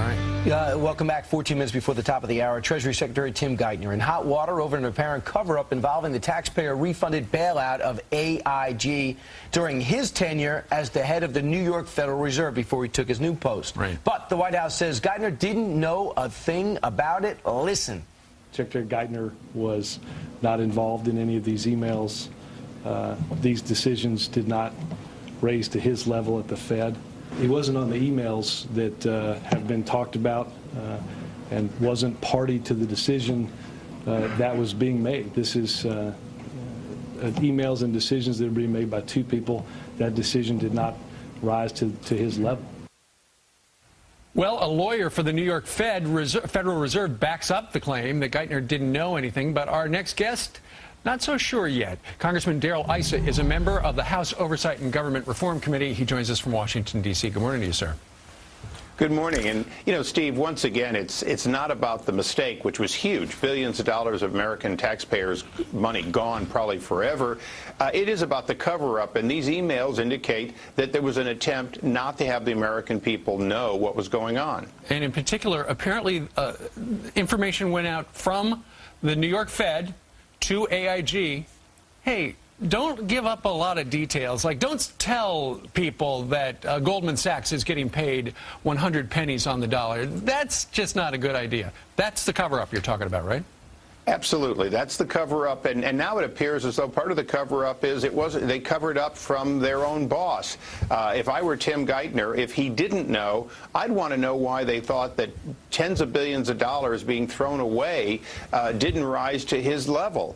right. Welcome back. 14 minutes before the top of the hour. Treasury Secretary Tim Geithner in hot water over an apparent cover-up involving the taxpayer-refunded bailout of AIG during his tenure as the head of the New York Federal Reserve before he took his new post. Right. But the White House says Geithner didn't know a thing about it. Listen. Secretary Geithner was not involved in any of these emails. These decisions did not raise to his level at the Fed. He wasn't on the emails that have been talked about and wasn't party to the decision that was being made. This is emails and decisions that are being made by two people. That decision did not rise to his level. Well, a lawyer for the New York Federal Reserve backs up the claim that Geithner didn't know anything, but our next guest, not so sure yet. Congressman Issa is a member of the House Oversight and Government Reform Committee. He joins us from Washington, D.C. Good morning to you, sir. Good morning. And, you know, Steve, once again, it's not about the mistake, which was huge, billions of dollars of American taxpayers' money gone probably forever. It is about the cover-up, and these emails indicate that there was an attempt not to have the American people know what was going on. And in particular, apparently, information went out from the New York Fed to AIG. Hey, don't give up a lot of details. Like, don't tell people that Goldman Sachs is getting paid 100 pennies on the dollar. That's just not a good idea. That's the cover-up you're talking about, right? Absolutely. That's the cover-up, and now it appears as though part of the cover-up is they covered up from their own boss. If I were Tim Geithner, if he didn't know, I'd want to know why they thought that tens of billions of dollars being thrown away didn't rise to his level.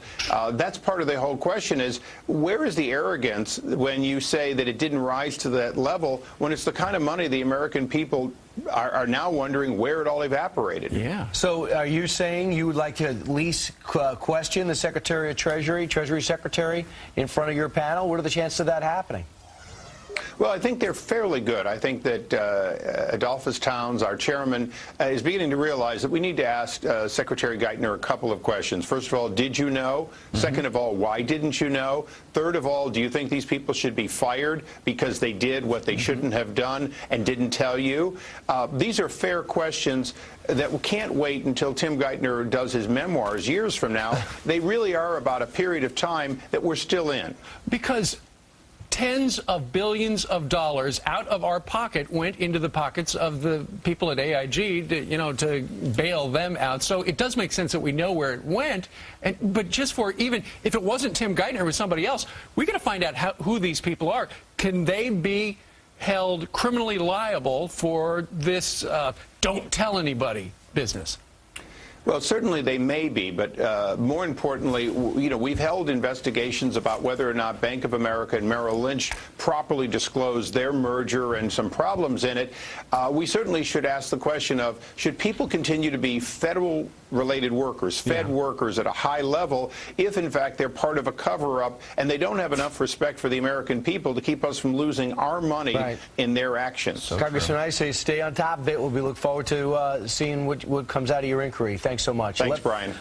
That's part of the whole question is, where is the arrogance when you say that it didn't rise to that level when it's the kind of money the American people are now wondering where it all evaporated? Yeah. So are you saying you would like to at least question the Secretary of Treasury Secretary, in front of your panel? What are the chances of that happening? Well, I think they're fairly good. I think that Adolphus Towns, our chairman, is beginning to realize that we need to ask Secretary Geithner a couple of questions. First of all, did you know? Second of all, why didn't you know? Third of all, do you think these people should be fired because they did what they shouldn't have done and didn't tell you? These are fair questions that can't wait until Tim Geithner does his memoirs years from now. They really are about a period of time that we're still in. Because tens of billions of dollars out of our pocket went into the pockets of the people at AIG to bail them out. So it does make sense that we know where it went. But just for even if it wasn't Tim Geithner, it was somebody else, we got to find out who these people are. Can they be held criminally liable for this don't tell anybody business? Well, certainly they may be, but more importantly, we've held investigations about whether or not Bank of America and Merrill Lynch properly disclosed their merger and some problems in it. We certainly should ask the question of, should people continue to be federal-related workers, Fed workers at a high level, if in fact they're part of a cover-up and they don't have enough respect for the American people to keep us from losing our money in their actions? So Congressman Issa, stay on top of it. We look forward to seeing what comes out of your inquiry. Thanks so much. Thanks, Brian.